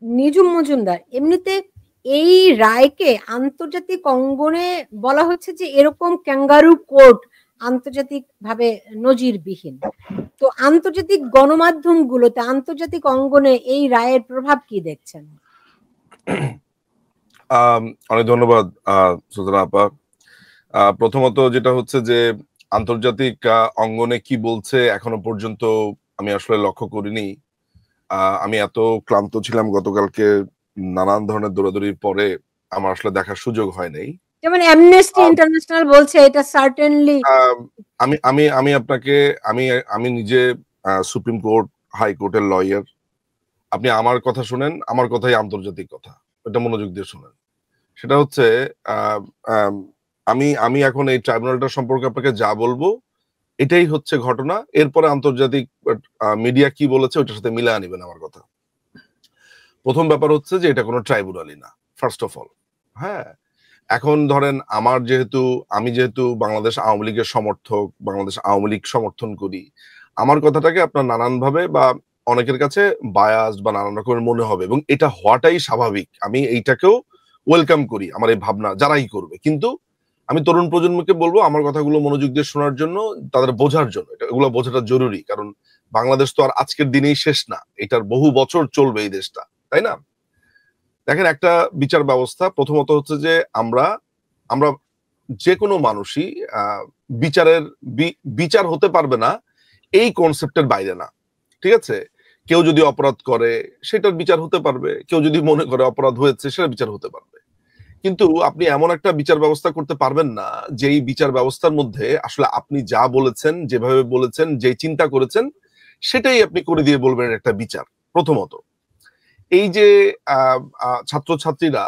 নিজুম মজুমদার, এমনিতে এই রায়কে আন্তর্জাতিক অঙ্গনে বলা হচ্ছে যে এরকম ক্যাঙ্গারু কোর্ট আন্তর্জাতিক ভাবে নজিরবিহীন। তো আন্তর্জাতিক গণমাধ্যমগুলোতে, আন্তর্জাতিক অঙ্গনে এই রায়ের প্রভাব কি দেখছেন? অনেক ধন্যবাদ সুলতানা আপা। প্রথমত যেটা হচ্ছে যে আন্তর্জাতিক অঙ্গনে কি বলছে এখনো পর্যন্ত আমি আসলে লক্ষ্য করিনি। আমি এত ক্লান্ত ছিলাম গতকালকে, নানান ধরনের দৌড়াদৌড়ির পরে আমার আসলে দেখার সুযোগ হয় নাই। যেমন অ্যামনেস্টি ইন্টারন্যাশনাল বলছে এটা সার্টেনলি। আমি আমি আমি আপনাকে আমি আমি নিজে সুপ্রিম কোর্ট, হাইকোর্টের লয়ার। আপনি আমার কথা শুনেন, আমার কথাই আন্তর্জাতিক কথা, এটা মনোযোগ দিয়ে শুনেন। সেটা হচ্ছে আমি আমি এখন এই ট্রাইব্যুনালটা সম্পর্কে আপনাকে যা বলবো এটাই হচ্ছে ঘটনা। এরপরে আন্তর্জাতিক মিডিয়া কি বলেছে ওটার সাথে মিলায় নিবেন আমার কথা। প্রথম ব্যাপার হচ্ছে যে এটা কোনো ট্রাইব্যুনালই না, ফার্স্ট অফ অল। হ্যাঁ, এখন ধরেন আমি যেহেতু বাংলাদেশ আওয়ামী লীগের সমর্থক, বাংলাদেশ আওয়ামী লীগ সমর্থন করি, আমার কথাটাকে আপনার নানান ভাবে বা অনেকের কাছে বায়াসড বা নানান রকমের মনে হবে, এবং এটা হওয়াটাই স্বাভাবিক। আমি এইটাকেও ওয়েলকাম করি, আমার এই ভাবনা যারাই করবে। কিন্তু আমি তরুণ প্রজন্মকে বলবো আমার কথাগুলো মনোযোগ দিয়ে শোনার জন্য, তাদের বোঝার জন্য। এগুলো বোঝাটা জরুরি, কারণ বাংলাদেশ তো আর আজকের দিনেই শেষ না, এটার বহু বছর চলবে এই দেশটা, তাই না? দেখেন, একটা বিচার ব্যবস্থা প্রথমত হচ্ছে যে আমরা আমরা যে কোনো মানুষই বিচার হতে পারবে না এই কনসেপ্টের বাইরে না, ঠিক আছে? কেউ যদি অপরাধ করে সেটার বিচার হতে পারবে, কেউ যদি মনে করে অপরাধ হয়েছে সেটা বিচার হতে পারবে। কিন্তু আপনি এমন একটা বিচার ব্যবস্থা করতে পারবেন না যেই বিচার ব্যবস্থার মধ্যে আসলে আপনি যা বলেছেন, যেভাবে বলেছেন, যে চিন্তা করেছেন সেটাই আপনি করে দিয়ে বলবেন একটা বিচার। প্রথমত এই যে ছাত্রছাত্রীরা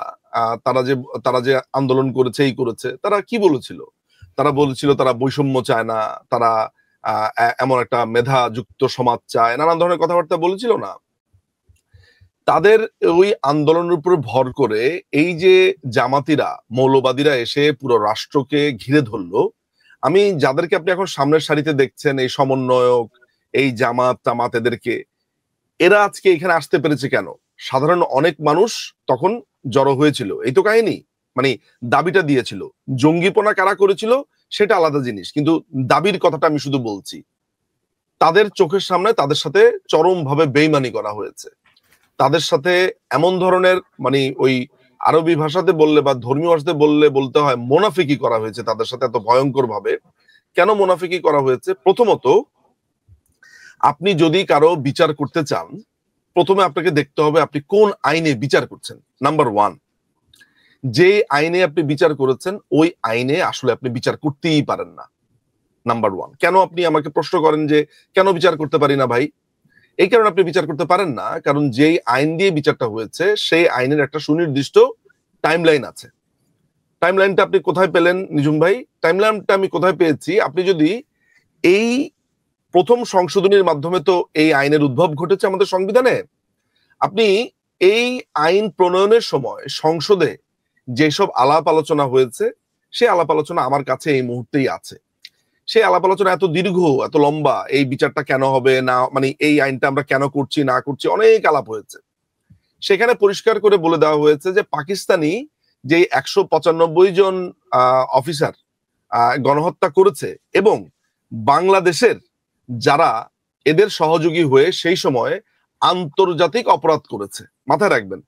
তারা যে আন্দোলন করেছে, এই করেছে, তারা কি বলেছিল? তারা বলেছিল তারা বৈষম্য চায় না, তারা এমন একটা মেধাযুক্ত সমাজ চায়, নানান ধরনের কথাবার্তা বলেছিল না? তাদের ওই আন্দোলনের উপর ভর করে এই যে জামাতিরা, মৌলবাদীরা এসে পুরো রাষ্ট্রকে ঘিরে ধরলো। আমি যাদেরকে আপনি এখন সামনের সারিতে দেখছেন, এই সমন্বয়ক, এই জামাত এদেরকে, এরা আজকে এখানে আসতে পেরেছে কেন? সাধারণ অনেক মানুষ তখন জড়ো হয়েছিল, এই তো কাহিনী। মানে দাবিটা দিয়েছিল, জঙ্গিপনা কারা করেছিল সেটা আলাদা জিনিস, কিন্তু দাবির কথাটা আমি শুধু বলছি। তাদের চোখের সামনে তাদের সাথে চরম ভাবে বেইমানি করা হয়েছে, তাদের সাথে এমন ধরনের, মানে ওই আরবি ভাষাতে বললে বা ধর্মীয় ভাষাতে বলতে হয় মোনাফিকি করা হয়েছে তাদের সাথে, এত ভয়ঙ্কর ভাবে। কেন মোনাফিকি করা হয়েছে? প্রথমত, আপনি যদি কারো বিচার করতে চান, প্রথমে আপনাকে দেখতে হবে আপনি কোন আইনে বিচার করছেন। নাম্বার ওয়ান, যে আইনে আপনি বিচার করেছেন ওই আইনে আসলে আপনি বিচার করতেই পারেন না। Number one. কেন আপনি আমাকে প্রশ্ন করেন যে কেন বিচার করতে পারি না ভাই? এই কারণে আপনি বিচার করতে পারেন না, কারণ যেই আইন দিয়ে বিচারটা হয়েছে সেই আইনের একটা সুনির্দিষ্ট টাইমলাইন আছে। টাইমলাইনটা আপনি কোথায় পেলেন নিজুম ভাই? টাইমলাইনটা আমি কোথায় পেয়েছি, আপনি যদি এই প্রথম সংশোধনীর মাধ্যমে তো এই আইনের উদ্ভব ঘটেছে আমাদের সংবিধানে। আপনি এই আইন প্রণয়নের সময় সংসদে যেসব আলাপ আলোচনা হয়েছে, সেই আলাপ আলোচনা আমার কাছে এই মুহূর্তেই আছে। সেই আলাপ আলোচনা এত দীর্ঘ, এত লম্বা, এই বিচারটা কেন হবে না, মানে এই আইনটা আমরা কেন করছি না করছি, অনেক আলাপ হয়েছে। সেখানে পরিষ্কার করে বলে দেওয়া হয়েছে যে পাকিস্তানি যে 195 জন অফিসার গণহত্যা করেছে এবং বাংলাদেশের যারা এদের সহযোগী হয়ে সেই সময় আন্তর্জাতিক অপরাধ করেছে। মাথায় রাখবেন,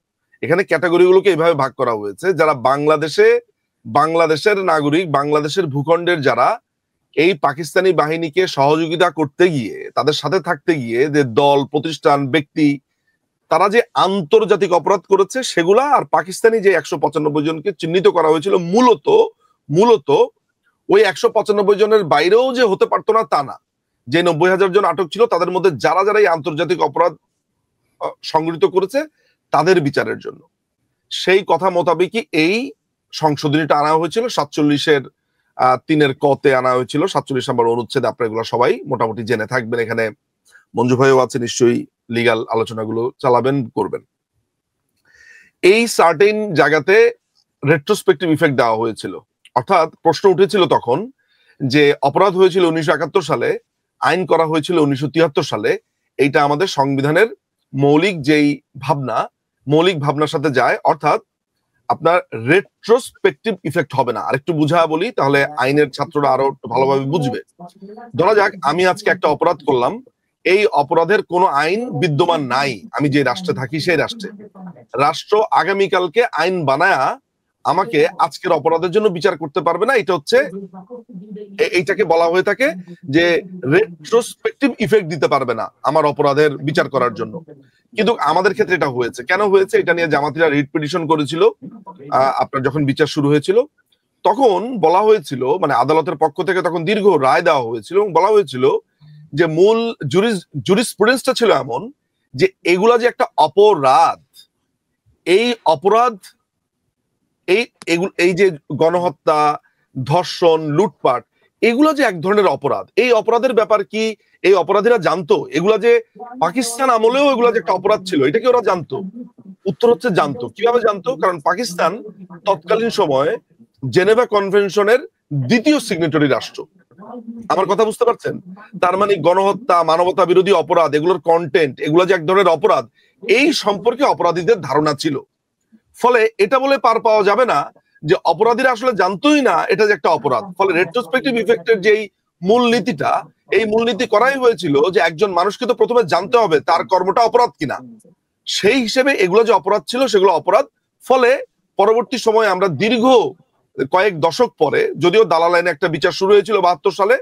এখানে ক্যাটাগরিগুলোকে এইভাবে ভাগ করা হয়েছে। যারা বাংলাদেশের নাগরিক, বাংলাদেশের ভূখণ্ডের যারা এই পাকিস্তানি বাহিনীকে সহযোগিতা করতে গিয়ে, তাদের সাথে থাকতে গিয়ে যে দল, প্রতিষ্ঠান, ব্যক্তি, তারা যে আন্তর্জাতিক অপরাধ করেছে সেগুলা, আর পাকিস্তানি যে 195 জনকে চিহ্নিত করা হয়েছিল মূলত ওই 195 জনের বাইরেও যে হতে পারতো না তা না। যে 90,000 জন আটক ছিল তাদের মধ্যে যারা এই আন্তর্জাতিক অপরাধ সংগঠিত করেছে তাদের বিচারের জন্য, সেই কথা মোতাবেকই এই সংশোধনীটা আনা হয়েছিল। 47-এর 3-এর ক-তে আনা হয়েছিল, 47 নম্বর অনুচ্ছেদ। আপনারা এগুলো সবাই মোটামুটি জেনে থাকবেন। এখানে মঞ্জু ভাইও আছে, নিশ্চয়ই লিগাল আলোচনাগুলো চালাবেন, করবেন। এই সার্টেন জায়গাতে রেট্রোস্পেক্টিভ ইফেক্ট দেওয়া হয়েছিল, অর্থাৎ প্রশ্ন উঠেছিল তখন যে অপরাধ হয়েছিল 1971 সালে, আইন করা হয়েছিল 1973 সালে। এইটা আমাদের সংবিধানের মৌলিক যেই ভাবনা মৌলিক ভাবনার সাথে যায়, অর্থাৎ আপনার রেট্রোস্পেকটিভ ইফেক্ট হবে না। আরেকটু বুঝা বলি, তাহলে আইনের ছাত্ররা আরো ভালোভাবে বুঝবে। ধরা যাক আমি আজকে একটা অপরাধ করলাম, এই অপরাধের কোনো আইন বিদ্যমান নাই আমি যে রাষ্ট্রে থাকি সেই রাষ্ট্রে। রাষ্ট্র আগামীকালকে আইন বানায়া আমাকে আজকের অপরাধের জন্য বিচার করতে পারবে না। এটা হচ্ছে, এইটাকে বলা হয়ে থাকে যে রেট্রোস্পেকটিভ ইফেক্ট দিতে পারবে না আমার অপরাধের বিচার করার জন্য। কিন্তু আমাদের ক্ষেত্রে এটা হয়েছে। কেন হয়েছে? এটা নিয়ে জামাতিরা রিট পিটিশন করেছিল আপনার যখন বিচার শুরু হয়েছিল। তখন বলা হয়েছিল, মানে আদালতের পক্ষ থেকে তখন দীর্ঘ রায় দেওয়া হয়েছিল এবং বলা হয়েছিল যে মূল জুরিসপ্রুডেন্সটা ছিল এমন যে এগুলা যে একটা অপরাধ, এই অপরাধ, এই যে গণহত্যা, ধর্ষণ, লুটপাট, এগুলো যে এক ধরনের অপরাধ, এই অপরাধের ব্যাপার কি এই অপরাধীরা জানতো? এগুলা যে পাকিস্তান আমলেও এগুলা যে একটা অপরাধ ছিল, এটা কি ওরা জানতো? উত্তর হচ্ছে জানতো। কিভাবে জানতো? কারণ পাকিস্তান তৎকালীন সময়ে জেনেভা কনভেনশনের দ্বিতীয় সিগনেটরি রাষ্ট্র। আমার কথা বুঝতে পারছেন? তার মানে গণহত্যা, মানবতা বিরোধী অপরাধ, এগুলোর কন্টেন্ট, এগুলো যে এক ধরনের অপরাধ, এই সম্পর্কে অপরাধীদের ধারণা ছিল। ফলে এটা বলে পার পাওয়া যাবে না যে অপরাধীরা আসলে জানতোই না এটা যে একটা অপরাধ। ফলে রেট্রোস্পেকটিভ ইফেক্টের যেই মূলনীতিটা, এই মূলনীতি করাই হয়েছিল যে একজন মানুষকে তো প্রথমে জানতে হবে তার কর্মটা অপরাধ কিনা। সেই হিসেবে এগুলো যে অপরাধ ছিল সেগুলো অপরাধ। ফলে পরবর্তী সময়ে আমরা দীর্ঘ কয়েক দশক পরে, যদিও দালাল আইনে একটা বিচার শুরু হয়েছিল 72 সালে,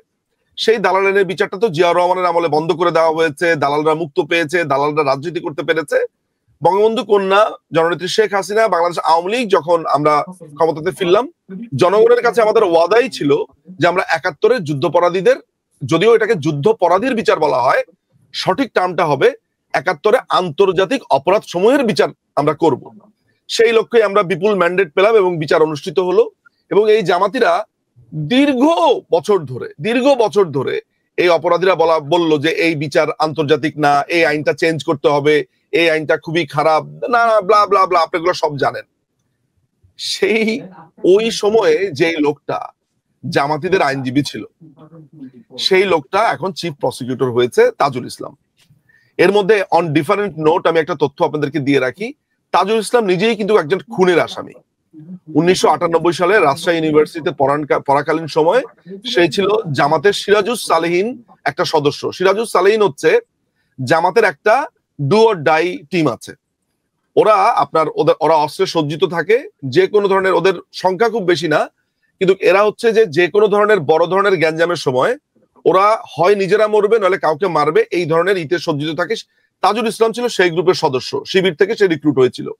সেই দালাল আইনের বিচারটা তো জিয়াউর রহমানের আমলে বন্ধ করে দেওয়া হয়েছে। দালালরা মুক্ত পেয়েছে, দালালরা রাজনীতি করতে পেরেছে। বঙ্গবন্ধু কন্যা জননেত্রী শেখ হাসিনা, বাংলাদেশ আওয়ামী লীগ যখন আমরা ক্ষমতাতে ফিরলাম, জনগণের কাছে আমাদের ওয়াদাই ছিল যে আমরা 71-এর যুদ্ধপরাধীদের, যদিও এটাকে যুদ্ধপরাধীর বিচার বলা হয়, সঠিক টার্মটা হবে 71-এ আন্তর্জাতিক অপরাধ সমূহের বিচার আমরা করব। সেই লক্ষ্যে আমরা বিপুল ম্যান্ডেট পেলাম এবং বিচার অনুষ্ঠিত হলো। এবং এই জামাতিরা দীর্ঘ বছর ধরে এই অপরাধীরা বলল যে এই বিচার আন্তর্জাতিক না, এই আইনটা চেঞ্জ করতে হবে, এই আইনটা খুবই খারাপ, না ব্লা ব্লা ব্লা, আপনারা সব জানেন। ওই সময়ে যে লোকটা জামাতিদের আইনজীবী ছিল, সেই লোকটা এখন চিফ প্রসিকিউটর হয়েছে, তাজুল ইসলাম। এর মধ্যে অন ডিফারেন্ট নোট আমি একটা তথ্য আপনাদেরকে দিয়ে রাখি, তাজুল ইসলাম নিজেই কিন্তু একজন খুনের আসামি। 1998 সালে রাজশাহী ইউনিভার্সিটিতে পড়াকালীন সময় সে ছিল জামাতের সিরাজুস সালেহীন একটা সদস্য। সিরাজুস সালেহীন হচ্ছে জামাতের একটা ডু অর ডাই টিম আছে। ওরা অস্ত্রে সজ্জিত থাকে, যে কোনো ধরনের, ওদের সংখ্যা খুব বেশি না, কিন্তু এরা হচ্ছে যে কোনো ধরনের বড় ধরনের গ্যাঞ্জামের সময় ওরা হয় নিজেরা মরবে নইলে কাউকে মারবে, এই ধরনের ইতে সজ্জিত থাকে। তাজুল ইসলাম ছিল সেই গ্রুপের সদস্য, শিবির থেকে সে রিক্রুট হয়েছিল।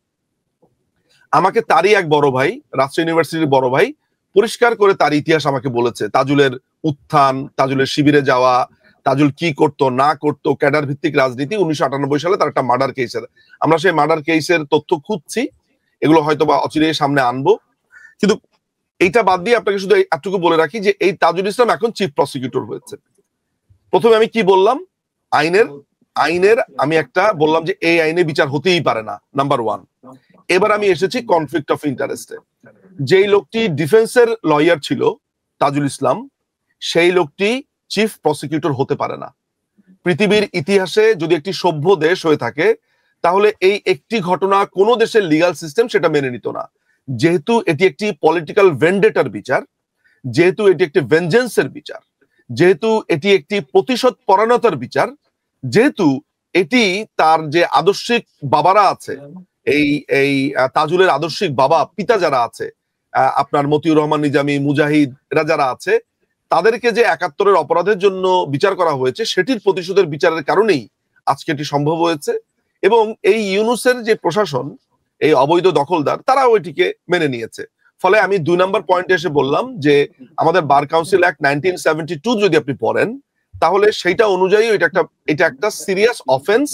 আমাকে তারই এক বড় ভাই, রাজশাহী ইউনিভার্সিটির বড় ভাই, পরিষ্কার করে তার ইতিহাস আমাকে বলেছে। তাজুলের উত্থান, তাজুলের শিবিরে যাওয়া, তাজুল কি করতো না করতো, ক্যাডার ভিত্তিক রাজনীতি। 1998 সালে তার একটা মার্ডার কেস, আমরা সেই মার্ডার কেসের তথ্য খুঁজছি, এগুলো হয়তো বা অচিরেই সামনে আনবো। কিন্তু এইটা বাদ দিয়ে আপনাকে শুধু এতটুকু বলে রাখি যে এই তাজুল ইসলাম এখন চিফ প্রসিকিউটর হয়েছে। প্রথমে আমি কি বললাম? আইনের আমি একটা বললাম যে এই আইনে বিচার হতেই পারে না, নাম্বার 1। এবার আমি এসেছি কনফ্লিক্ট অফ ইন্টারেস্টে। যেই লোকটি ডিফেন্সের লয়ার ছিল তাজুল ইসলাম, সেই লোকটি চিফ প্রসিকিউটর হতে পারে না। পৃথিবীর ইতিহাসে যদি একটি সভ্য দেশ হয়ে থাকে, তাহলে এই একটি ঘটনা কোন দেশের লিগাল সিস্টেম সেটা মেনে নিত না। যেহেতু এটি একটি পলিটিক্যাল ভেন্ডেটার বিচার, যেহেতু এটি একটি ভেঞ্জেন্সের বিচার, যেহেতু এটি একটি প্রতিশোধ পরায়ণতার বিচার, যেহেতু এটি তার যে আদর্শিক বাবারা আছে, এই তাজুলের আদর্শিক বাবা পিতা যারা আছে, আপনার মতিউর রহমান নিজামী, মুজাহিদ, এরা যারা আছে, তাদেরকে যে 71-এর অপরাধের জন্য বিচার করা হয়েছে, সেটির প্রতিশোধের বিচারের কারণেই আজকে এটি সম্ভব হয়েছে। এবং এই ইউনুসের যে প্রশাসন, এই অবৈধ দখলদার, তারাও এটিকে মেনে নিয়েছে। ফলে আমি 2 নম্বর পয়েন্টে এসে বললাম যে আমাদের বার কাউন্সিল অ্যাক্ট 1972 যদি আপনি পড়েন, তাহলে সেইটা অনুযায়ী এটা একটা সিরিয়াস অফেন্স।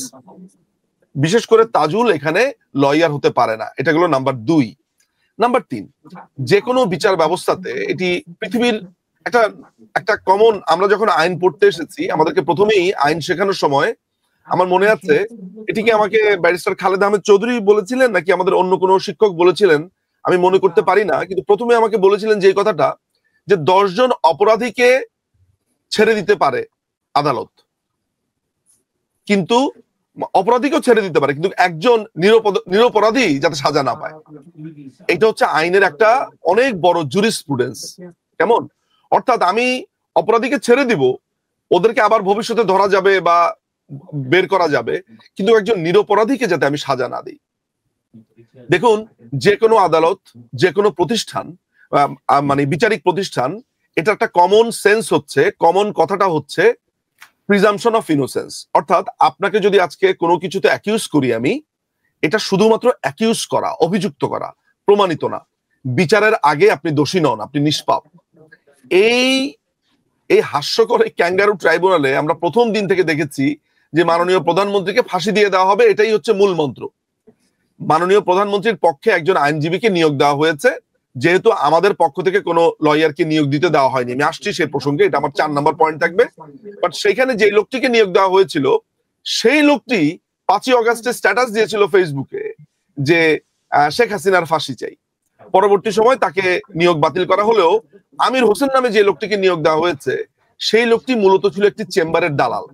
বিশেষ করে তাজুল এখানে লয়ার হতে পারে না। এটা হলো নাম্বার 2। নাম্বার 3, যে কোনো বিচার ব্যবস্থাতে এটি পৃথিবীর একটা কমন, আমরা যখন আইন পড়তে এসেছি, আমাদেরকে প্রথমেই আইন শেখানোর সময় আমার মনে আছে, এটিকে আমাকে ব্যারিস্টার খালেদ আহমেদ চৌধুরী বলেছিলেন নাকি আমাদের অন্য কোনো শিক্ষক বলেছিলেন, আমি মনে করতে পারি না, কিন্তু প্রথমে আমাকে বলেছিলেন যে কথাটা, যে 10 জন অপরাধীকে ছেড়ে দিতে পারে আদালত, কিন্তু অপরাধীকেও ছেড়ে দিতে পারে, কিন্তু একজন নিরপরাধী যাতে সাজা না পায়। এটা হচ্ছে আইনের একটা অনেক বড় জুরিসপ্রুডেন্স। কেমন? অর্থাৎ আমি অপরাধীকে ছেড়ে দিব, ওদেরকে আবার ভবিষ্যতে ধরা যাবে বা বের করা যাবে, কিন্তু একজন নিরপরাধীকে যাতে আমি সাজা না দিই। দেখুন, যে কোনো আদালত, যে কোনো প্রতিষ্ঠান, মানে বিচারিক প্রতিষ্ঠান, এটা একটা কমন সেন্স হচ্ছে, কমন কথাটা হচ্ছে প্রিজাম্পশন অফ ইনোসেন্স। অর্থাৎ আপনাকে যদি আজকে কোনো কিছুতে অ্যাকিউজ করি আমি, এটা শুধুমাত্র অ্যাকিউজ করা, অভিযুক্ত করা, প্রমাণিত না। বিচারের আগে আপনি দোষী নন, আপনি নিষ্পাপ। এই হাস্যকর ক্যাঙ্গারু ট্রাইব্যুনালে আমরা প্রথম দিন থেকে দেখেছি যে মাননীয় প্রধানমন্ত্রীকে ফাঁসি দিয়ে দেওয়া হবে, এটাই হচ্ছে মূল মন্ত্র। মাননীয় প্রধানমন্ত্রীর পক্ষে একজন আইনজীবীকে নিয়োগ দেওয়া হয়েছে, যেহেতু আমাদের পক্ষ থেকে কোনো লয়ারকে নিয়োগ দিতে দেওয়া হয়নি। আমি আসছি সেই প্রসঙ্গে, এটা আমার 4 নম্বর পয়েন্ট থাকবে। বাট সেখানে যে লোকটিকে নিয়োগ দেওয়া হয়েছিল, সেই লোকটি 5ই অগাস্টে স্ট্যাটাস দিয়েছিল ফেসবুকে যে শেখ হাসিনার ফাঁসি চাই। পরবর্তী সময় তাকে নিয়োগ বাতিল করা হলেও আমির হোসেন নামে যে লোকটিকে নিয়োগ দেওয়া হয়েছে, সেই লোকটি মূলত ছিল একটি চেম্বারের দালাল।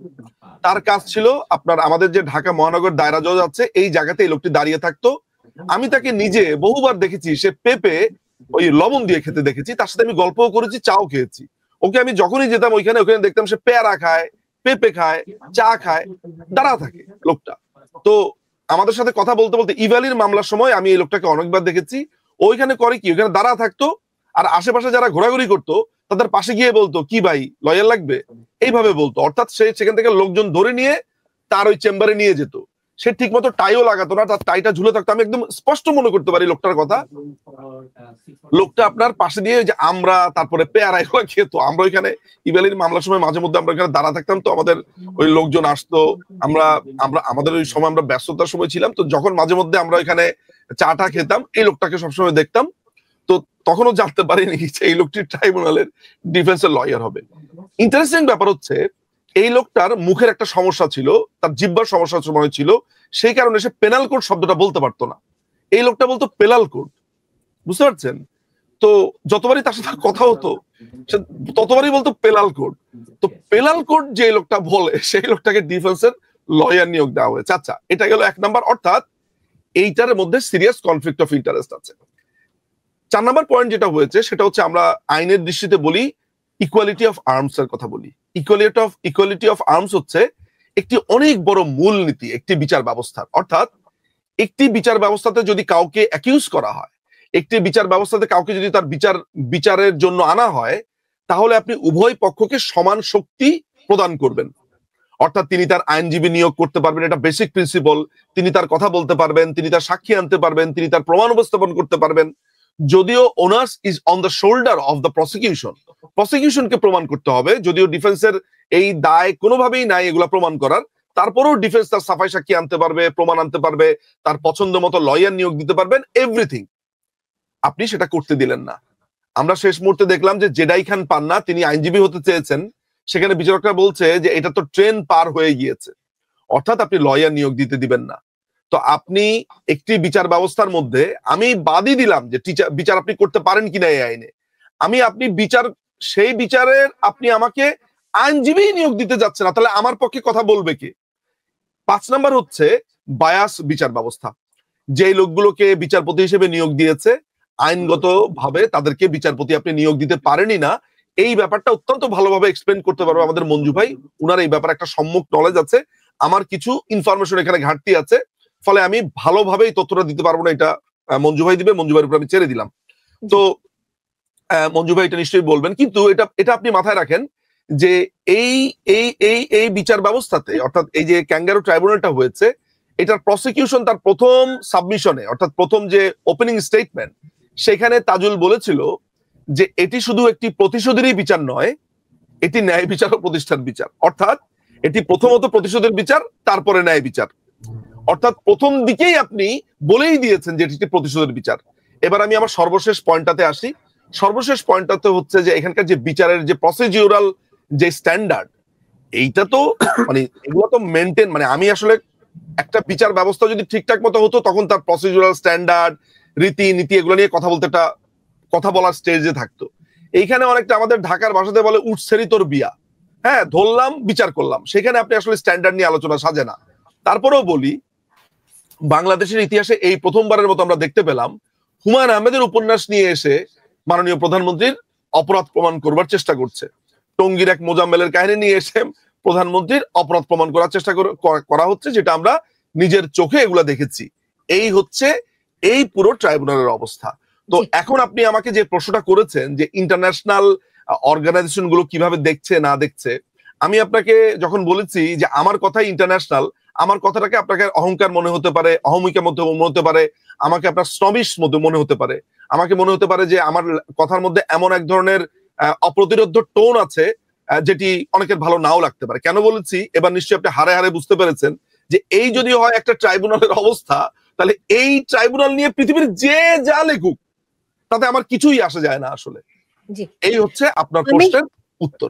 তার কাজ ছিল আপনার আমাদের যে ঢাকা মহানগর দায়রা জজ আছে, এই জায়গাতে এই লোকটি দাঁড়িয়ে থাকতো। আমি তাকে নিজে বহুবার দেখেছি, সে পেঁপে ওই লবণ দিয়ে খেতে দেখেছি, তার সাথে আমি গল্পও করেছি, চাও খেয়েছি। ওকে আমি যখনই যেতাম ওইখানে দেখতাম সে পেয়ারা খায়, পেঁপে খায়, চা খায়, দাঁড়া থাকে লোকটা। তো আমাদের সাথে কথা বলতে বলতে ইভালির মামলার সময় আমি এই লোকটাকে অনেকবার দেখেছি। ওইখানে করে কি, ওইখানে দাঁড়া থাকতো, আর আশেপাশে যারা ঘোরাঘুরি করতো তাদের পাশে গিয়ে বলতো, কি ভাই লয়ার লাগবে, এইভাবে বলতো। অর্থাৎ সে সেখান থেকে লোকজন ধরে নিয়ে তার ওই চেম্বারে নিয়ে যেত। সে ঠিক মতো টাইও লাগাতো না, তার টাইটা ঝুলে থাকতো। আমি একদম স্পষ্ট মনে করতে পারি লোকটার কথা। লোকটা আপনার পাশে দিয়ে যে আমরা তারপরে পেয়ারা এগুলো খেত। আমরা ওইখানে ইভালির মামলার সময় মাঝে মধ্যে আমরা ওইখানে দাঁড়া থাকতাম, তো আমাদের ওই লোকজন আসতো। আমাদের ওই সময় আমরা ব্যস্ততার সময় ছিলাম, তো যখন মাঝে মধ্যে আমরা ওইখানে চাটা খেতাম, এই লোকটাকে সবসময় দেখতাম। তো তখনও জানতে পারিনি যে এই লোকটি ট্রাইব্যুনালের ডিফেন্সের লয়ার হবে। ইন্টারেস্টিং ব্যাপার হচ্ছে, এই লোকটার মুখের একটা সমস্যা ছিল, তার জিহ্বার সমস্যা সময় ছিল, সেই কারণে সে পেনাল কোড শব্দটা বলতে পারতো না। এই লোকটা বলতো পেনাল কোড, বুঝতে পারছেন? তো যতবারই তার সাথে কথা হতো সে ততবারই বলতো পেনাল কোড। তো পেনাল কোড যে লোকটা বলে, সেই লোকটাকে ডিফেন্সের লয়ার নিয়োগ দেওয়া হয়েছে। আচ্ছা, এটা গেল 1 নাম্বার। অর্থাৎ এইটার মধ্যে সিরিয়াস কনফ্লিক্ট অফ ইন্টারেস্ট আছে। 4 নাম্বার পয়েন্ট যেটা হয়েছে, সেটা হচ্ছে আমরা আইনের দৃষ্টিতে বলি ইকুয়ালিটি অফ আর্মস এর কথা বলি। ইকুয়ালিটি অফ আর্মস হচ্ছে একটি অনেক বড় মূলনীতি একটি বিচার ব্যবস্থার। অর্থাৎ একটি বিচার ব্যবস্থাতে যদি কাউকে অ্যাকিউজ করা হয়, একটি বিচার ব্যবস্থাতে কাউকে যদি তার বিচারের জন্য আনা হয়, তাহলে আপনি উভয় পক্ষকে সমান শক্তি প্রদান করবেন। অর্থাৎ তিনি তার আইনজীবী নিয়োগ করতে পারবেন, এটা বেসিক প্রিন্সিপল। তিনি তার কথা বলতে পারবেন, তিনি তার সাক্ষী আনতে পারবেন, তিনি তার প্রমাণ উপস্থাপন করতে পারবেন। যদিও onus is on the shoulder of the প্রসিকিউশনকে প্রমাণ করতে হবে, যদিও ডিফেন্সের এই দায় কোনোভাবেই নাই এগুলা প্রমাণ করার, তারপরেও ডিফেন্স তার সাফাই সাক্ষী আনতে পারবে, প্রমাণ আনতে পারবে, তার পছন্দ মতো লয়ার নিয়োগ দিতে পারবেন, এভরিথিং। আপনি সেটা করতে দিলেন না। আমরা শেষ মুহূর্তে দেখলাম যে জেডাই খান পান্না, তিনি আইনজীবী হতে চেয়েছেন, সেখানে বিচারকরা বলছে যে এটা তো ট্রেন পার হয়ে গিয়েছে, অর্থাৎ আপনি লয়ার নিয়োগ দিতে দিবেন না। তো আপনি একটি বিচার ব্যবস্থার মধ্যে, আমি বাদই দিলাম যে বিচার আপনি করতে পারেন কিনা এই আইনে, আপনি সেই বিচারের আপনি আমাকে আইনজীবী নিয়োগ দিতে যাচ্ছে না, তাহলে আমার পক্ষে কথা বলবে কে? 5 নাম্বার হচ্ছে বায়াস বিচার ব্যবস্থা। যে লোকগুলোকে বিচারপতি হিসেবে নিয়োগ দিয়েছে, আইনগত ভাবে তাদেরকে বিচারপতি আপনি নিয়োগ দিতে পারেনই না। এই ব্যাপারটা অত্যন্ত ভালোভাবে এক্সপ্লেন করতে পারবে আমাদের মঞ্জু ভাই। উনার এই ব্যাপারে একটা সম্যক নলেজ আছে। আমার কিছু ইনফরমেশন এখানে ঘাটতি আছে, ফলে আমি ভালোভাবে এই তথ্যটা দিতে পারবো না। এটা মঞ্জু ভাই দিবে, মঞ্জু ভাইয়ের উপর আমি ছেড়ে দিলাম। তো মঞ্জু ভাই এটা নিশ্চয়ই বলবেন, কিন্তু এটা আপনি মাথায় রাখেন যে এই বিচার ব্যবস্থাতে, অর্থাৎ এই যে ক্যাঙ্গারু ট্রাইব্যুনালটা হয়েছে, এটার প্রসিকিউশন তার প্রথম সাবমিশনে, অর্থাৎ প্রথম যে ওপেনিং স্টেটমেন্ট, সেখানে তাজুল বলেছিল যে এটি শুধু একটি প্রতিশোধেরই বিচার নয়, এটি ন্যায় বিচার ও প্রতিষ্ঠার বিচার। অর্থাৎ এটি প্রথমত প্রতিশোধের বিচার, তারপরে ন্যায় বিচার। অর্থাৎ প্রথম দিকেই আপনি বলেই দিয়েছেন যে এটি প্রতিশোধের বিচার। এবার আমি আমার সর্বশেষ পয়েন্টটাতে আসি। সর্বশেষ পয়েন্টটাতে হচ্ছে যে এখানকার যে বিচারের যে প্রসিডিউরাল যে স্ট্যান্ডার্ড, এইটা তো মানে এগুলো তো মেনটেন, মানে আমি আসলে একটা বিচার ব্যবস্থা যদি ঠিকঠাক মতো হতো, তখন তার প্রসিডিউরাল স্ট্যান্ডার্ড, রীতিনীতি এগুলো নিয়ে কথা বলার স্টেজে থাকতো। এইখানে অনেকটা আমাদের ঢাকার ভাষাতে বলে উঠছেরি তোর বিয়া, হ্যাঁ ধরলাম বিচার করলাম, সেখানে আপনি আসলে স্ট্যান্ডার্ড নিয়ে আলোচনা সাজে না। তারপরেও বলি, বাংলাদেশের ইতিহাসে এই প্রথমবারের মতো আমরা দেখতে পেলাম হুমায়ুন আহমেদের উপন্যাস নিয়ে এসে মাননীয় প্রধানমন্ত্রীর অপরাধ প্রমাণ করবার চেষ্টা করছে। টঙ্গীর এক মোজাম্মেলের কাহিনী নিয়ে এসে প্রধানমন্ত্রীর অপরাধ প্রমাণ করার চেষ্টা করা হচ্ছে, যেটা আমরা নিজের চোখে এগুলা দেখেছি। এই হচ্ছে এই পুরো ট্রাইব্যুনালের অবস্থা। তো এখন আপনি আমাকে যে প্রশ্নটা করেছেন যে ইন্টারন্যাশনাল অর্গানাইজেশন গুলো কিভাবে দেখছে না দেখছে, আমি আপনাকে যখন বলেছি যে আমার কথাই ইন্টারন্যাশনাল, আমার কথাটাকে আপনাকে অহংকার মনে হতে পারে, অহমিকা মধ্যে মনে হতে পারে, আমাকে আপনার স্নবিশ মধ্যে মনে হতে পারে, আমাকে মনে হতে পারে যে আমার কথার মধ্যে এমন এক ধরনের অপ্রতিরোধ্য টোন আছে যেটি অনেকের ভালো নাও লাগতে পারে। কেন বলেছি এবার নিশ্চয়ই আপনি হারে হারে বুঝতে পেরেছেন যে এই যদি হয় একটা ট্রাইব্যুনালের অবস্থা, তাহলে এই ট্রাইব্যুনাল নিয়ে পৃথিবীর যে যা লেখুক তাতে আমার কিছুই আসে যায় না আসলে। এই হচ্ছে আপনার প্রশ্নের উত্তর।